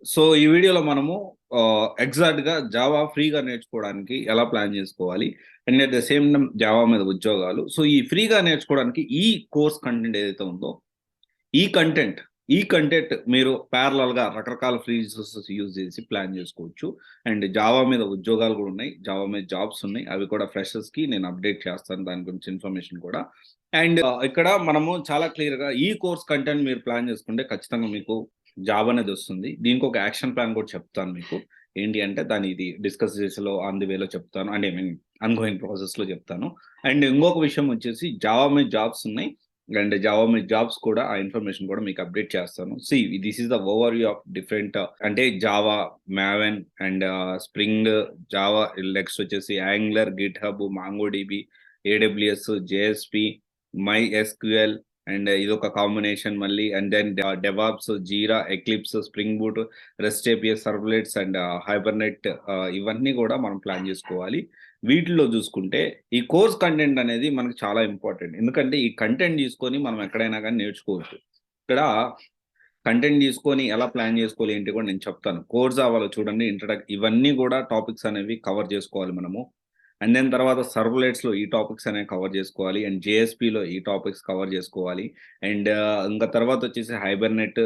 So ఈ వీడియోలో మనము ఎగ్జాక్ట్‌గా జావా ఫ్రీగా నేర్చుకోవడానికి ఎలా ప్లాన్ చేసుకోవాలి? And at the same time Java మీద ఉద్యోగాలు. సో ఈ ఫ్రీగా నేర్చుకోవడానికి ఈ కోర్స్ కంటెంట్ ఏదైతే ఉందో, ఈ కంటెంట్ ఈ కంటెంట్ మీరు ప్యారలల్‌గా రకరకాల ఫ్రీ రిసోర్సెస్ యూజ్ చేసి ప్లాన్ చేసుకోవచ్చు. అండ్ జావా మీద ఉద్యోగాలు కూడా ఉన్నాయి. జావా మీద జాబ్స్ ఉన్నాయి. అవి కూడా ఫ్రెషర్స్‌కి నేను అప్డేట్ చేస్తాను. దాని గురించి ఇన్ఫర్మేషన్ కూడా. అండ్ ఇక్కడ మనము చాలా క్లియర్‌గా ఈ కోర్స్ కంటెంట్ మీరు ప్లాన్ చేసుకుంటే ఖచ్చితంగా మీకు జాబ్ అనేది వస్తుంది. దీనికి ఒక యాక్షన్ ప్లాన్ కూడా చెప్తాను మీకు. ఏంటి అంటే దాన్ని ఇది డిస్కస్ చేసేలో ఆన్ ది వేలో చెప్తాను. అండ్ ఐ మీన్ అన్‌గోయింగ్ ప్రాసెస్‌లో చెప్తాను. అండ్ ఇంకొక విషయం వచ్చేసి జావా మీద జాబ్స్ ఉన్నాయి. అండ్ జావా మీద జాబ్స్ కూడా ఆ ఇన్ఫర్మేషన్ కూడా మీకు అప్డేట్ చేస్తాను. This is the overview of different అంటే Java, Maven and Spring, Java next వచ్చేసి Angular, GitHub, MongoDB, AWS, JSP, MySQL and ఇదొక కాంబినేషన్ మళ్ళీ. And then DevOps, Jira, Eclipse, Spring Boot, REST APIs servlets and Hibernate, ఇవన్నీ కూడా మనం plan చేసుకోవాలి. వీటిల్లో చూసుకుంటే ఈ కోర్స్ కంటెంట్ అనేది మనకు చాలా ఇంపార్టెంట్. ఎందుకంటే ఈ కంటెంట్ తీసుకొని మనం ఎక్కడైనా గానీ నేర్చుకోవచ్చు. ఇక్కడ కంటెంట్ తీసుకొని ఎలా ప్లాన్ చేసుకోవాలి ఏంటి కూడా నేను చెప్తాను. కోర్ జావాలో చూడండి ఇవన్నీ కూడా టాపిక్స్ అనేవి కవర్ చేసుకోవాలి మనము. అండ్ దెన్ తర్వాత సర్వ్లెట్స్‌లో ఈ టాపిక్స్ అనేవి కవర్ చేసుకోవాలి. అండ్ జేఎస్‌పీలో ఈ టాపిక్స్ కవర్ చేసుకోవాలి. అండ్ ఇంకా తర్వాత వచ్చేసి హైబర్నెట్,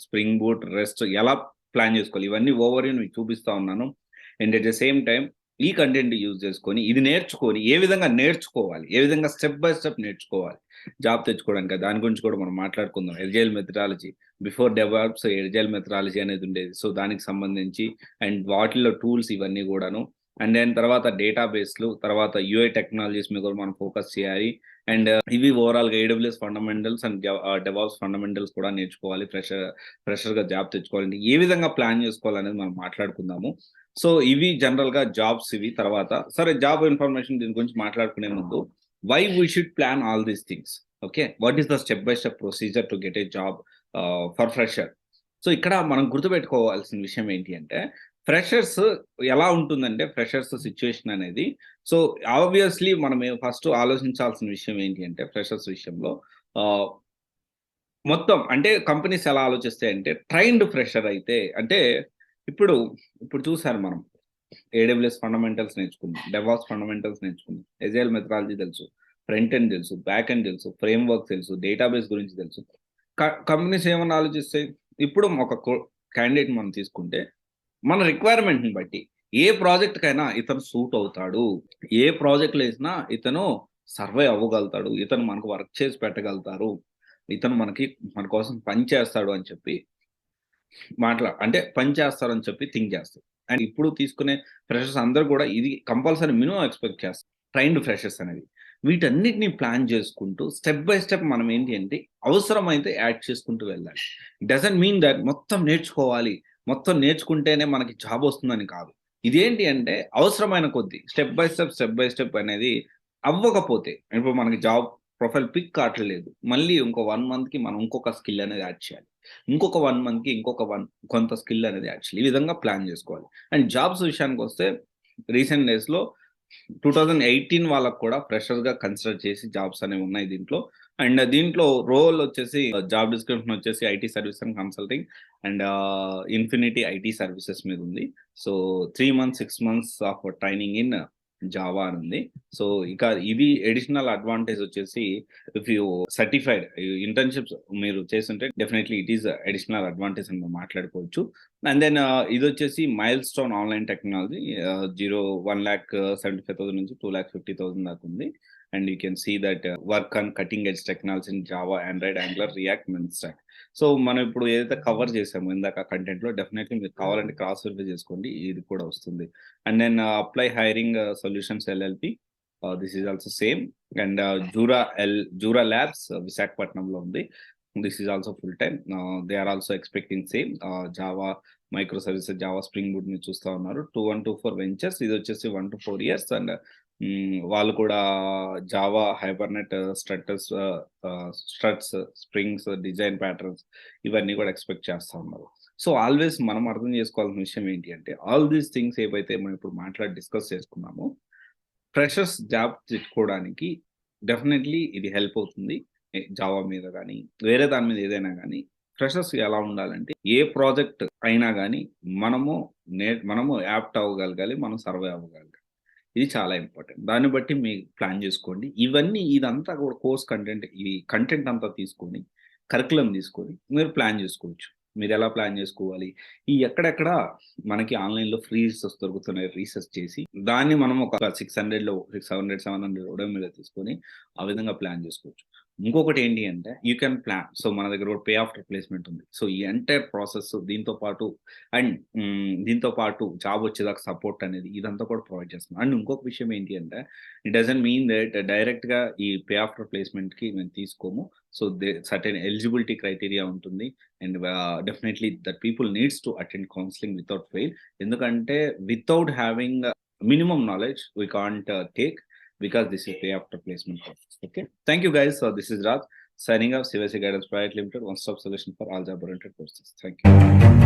స్ప్రింగ్ బూట్, రెస్ట్ ఎలా ప్లాన్ చేసుకోవాలి. ఇవన్నీ ఓవర్‌వ్యూ మీకు చూపిస్తా ఉన్నాను. And at the same time ఈ కంటెంట్ యూజ్ చేసుకొని ఇది నేర్చుకొని ఏ విధంగా నేర్చుకోవాలి? ఏ విధంగా స్టెప్ బై స్టెప్ నేర్చుకోవాలి? జాబ్ తెచ్చుకోవడానికి దాని గురించి కూడా మనం మాట్లాడుకుందాం. Agile methodology before develops agile methodology అనేది ఉండేది. సో దానికి సంబంధించి అండ్ వాటిల్లో టూల్స్ ఇవన్నీ కూడాను. అండ్ దెన్ తర్వాత డేటాబేస్‌లు, తర్వాత యూఐ టెక్నాలజీస్ మీద కూడా మనం ఫోకస్ చేయాలి. అండ్ ఇవి ఓవరాల్‌గా AWS fundamentals and DevOps fundamentals కూడా నేర్చుకోవాలి. ఫ్రెషర్‌గా జాబ్ తెచ్చుకోవాలంటే ఏ విధంగా ప్లాన్ చేసుకోవాలనేది మనం మాట్లాడుకుందాము. సో ఇవి జనరల్‌గా జాబ్స్ ఇవి. తర్వాత సరే జాబ్ ఇన్ఫర్మేషన్ దీని గురించి మాట్లాడుకునే ముందు why we should plan all these things. Okay. What is the step by step procedure to get a job for fresher. So ఇక్కడ మనం గుర్తుపెట్టుకోవాల్సిన విషయం ఏంటి అంటే ఫ్రెషర్స్ ఎలా ఉంటుందంటే ఫ్రెషర్స్ సిట్యుయేషన్ అనేది సో ఆబ్వియస్‌లీ మనం ఫస్ట్ ఆలోచించాల్సిన విషయం ఏంటి అంటే ఫ్రెషర్స్ విషయంలో ఆహ్, మొత్తం అంటే కంపెనీస్ ఎలా ఆలోచిస్తాయంటే ట్రైన్డ్ ఫ్రెషర్ అయితే అంటే ఇప్పుడు, ఇప్పుడు చూసారు మనం ఏడబ్ల్యూఎస్ ఫండమెంటల్స్ నేర్చుకున్నాం. డెవాప్స్ ఫండమెంటల్స్ నేర్చుకున్నాం. ఎజైల్ మెథడాలజీ తెలుసు. ఫ్రంట్ ఎండ్ తెలుసు. బ్యాక్ ఎండ్ తెలుసు. ఫ్రేమ్‌వర్క్ తెలుసు. డేటాబేస్ గురించి తెలుసు. కంపెనీస్ ఏమన్నా ఆలోచిస్తాయి? ఇప్పుడు ఒక క్యాండిడేట్ మనం తీసుకుంటే మన రిక్వైర్మెంట్‌ని బట్టి ఏ ప్రాజెక్ట్‌కైనా ఇతను సూట్ అవుతాడు. ఏ ప్రాజెక్ట్‌లో ఏసినా ఇతను సర్వైవ్ అవ్వగలుగుతాడు. ఇతను మనకు వర్క్ చేసి పెట్టగలుగుతారు. ఇతను మన కోసం పని చేస్తాడు అని చెప్పి అంటే పని చేస్తారని చెప్పి థింక్ చేస్తారు. అండ్ ఇప్పుడు తీసుకునే ఫ్రెషర్స్ అందరూ కూడా ఇది కంపల్సరీ మినిమమ్ ఎక్స్‌పెక్ట్ చేస్తారు. ట్రైన్డ్ ఫ్రెషర్స్ అనేవి. వీటన్నిటిని ప్లాన్ చేసుకుంటూ స్టెప్ బై స్టెప్ మనం ఏంటి అంటే అవసరమైతే యాడ్ చేసుకుంటూ వెళ్ళాలి. డజంట్ మీన్ థట్ మొత్తం నేర్చుకోవాలి. మొత్తం నేర్చుకుంటేనే మనకి జాబ్ వస్తుందని కాదు. ఇదేంటి అంటే అవసరమైన కొద్దీ స్టెప్ బై స్టెప్ అనేది అవ్వకపోతే ఇప్పుడు మనకి జాబ్ ప్రొఫైల్ పిక్ కావట్లేదు. మళ్ళీ ఇంకో 1 మంత్‌కి మనం ఇంకొక స్కిల్ అనేది యాడ్ చేయాలి. ఇంకొక 1 మంత్‌కి కొంత స్కిల్ అనేది యాక్చువల్లీ ఈ విధంగా ప్లాన్ జేసుకోవాలి. అండ్ జాబ్స్ విషయానికొస్తే రీసెంట్ డేస్‌లో 2018 వాళ్ళకి కూడా ఫ్రెషర్స్‌గా కన్సిడర్ చేసి జాబ్స్ అనేవి ఉన్నాయి దీంట్లో. అండ్ దీంట్లో రోల్ వచ్చేసి జాబ్ డిస్క్రిప్షన్ వచ్చేసి IT service and consulting and Infinity IT services మీద ఉంది. So 3 months, 6 months of training in Java అని ఉంది. సో ఇక ఇది అడిషనల్ అడ్వాంటేజ్ వచ్చేసి ఇఫ్ యూ సర్టిఫైడ్ ఇంటర్న్‌షిప్స్ మీరు చేసుంటే definitely it is additional advantage అని మనం మాట్లాడుకోవచ్చు. అండ్ దెన్ ఇదొచ్చేసి మైల్ స్టోన్ ఆన్‌లైన్ టెక్నాలజీ 1,75,000 నుంచి 2,50,000 దాకా ఉంది. And you can see that work on cutting edge technology in Java, Android, Angular, React, MEAN stack. So మనం ఇప్పుడు ఏదైతే కవర్ చేసామో ఇందాక కంటెంట్‌లో డెఫినైట్‌లీ మీరు కావాలంటే క్రాస్ వెరిఫై చేసుకోండి. ఇది కూడా వస్తుంది. And then Apply Hiring Solutions LLP. This is also same. And జూరా ల్యాబ్స్ విశాఖపట్నంలో ఉంది. This is also full time. They are also expecting same Java micro services, Java Spring Boot మీరు చూస్తా ఉన్నారు. 2124 వెంచర్స్ ఇదొచ్చేసి 1-4 ఇయర్స్ అండ్ వాళ్ళు కూడా Java, Hibernate, struts, springs, design patterns ఇవన్నీ కూడా ఎక్స్‌పెక్ట్ చేస్తా ఉన్నారు. సో ఆల్వేస్ మనం అర్థం చేసుకోవాల్సిన విషయం ఏంటి అంటే ఆల్ దీస్ థింగ్స్ ఏవైతే మనం ఇప్పుడు డిస్కస్ చేసుకున్నామో ఫ్రెషర్స్ జాబ్ తెచ్చుకోవడానికి డెఫినెట్‌లీ ఇది హెల్ప్ అవుతుంది. జావా మీద గానీ, వేరే దాని మీద ఏదైనా గానీ ఫ్రెషర్స్ ఎలా ఉండాలంటే ఏ ప్రాజెక్ట్ అయినా కానీ మనము మనము యాప్ట్ అవ్వగలగాలి, మనం సర్వే అవ్వగలగాలి. ఇది చాలా ఇంపార్టెంట్. దాన్ని బట్టి మీరు ప్లాన్ చేసుకోండి. ఇదంతా కూడా కోర్స్ కంటెంట్, ఈ కంటెంట్ అంతా తీసుకొని, కరిక్యులమ్ తీసుకొని మీరు ప్లాన్ చేసుకోవచ్చు. మీరెలా ప్లాన్ చేసుకోవాలి? ఎక్కడెక్కడ మనకి ఆన్‌లైన్‌లో ఫ్రీ రిసోర్స్ దొరుకుతున్నాయి రీసెర్చ్ చేసి, దాన్ని మనం ఒక 600లో 600, 700 ఉడమీలో తీసుకొని ఆ విధంగా ప్లాన్ చేసుకోవచ్చు. ఇంకొకటి ఏంటి అంటే యూ కెన్ ప్లాన్. సో, మన దగ్గర కూడా పే ఆఫ్టర్ ప్లేస్‌మెంట్ ఉంది. సో, ఈ ఎంటైర్ ప్రాసెస్ దీంతో పాటు అండ్ దీంతో పాటు జాబ్ వచ్చేదాకా సపోర్ట్ అనేది ఇదంతా కూడా ప్రొవైడ్ చేస్తున్నాం. అండ్ ఇంకొక విషయం ఏంటి అంటే ఇట్ డజంట్ మీన్ దట్ డైరెక్ట్‌గా ఈ పే ఆఫ్టర్ ప్లేస్‌మెంట్‌కి మేము తీసుకోము. సో, సర్టెన్ ఎలిజిబిలిటీ క్రైటీరియా ఉంటుంది. And definitely that people needs to attend counselling without fail. ఎందుకంటే without having minimum knowledge we can't take because this is pay after placement process. Okay. Thank you guys. So this is Raj signing off. CVC Guidance Private Limited, one stop solution for all job oriented courses. Thank you.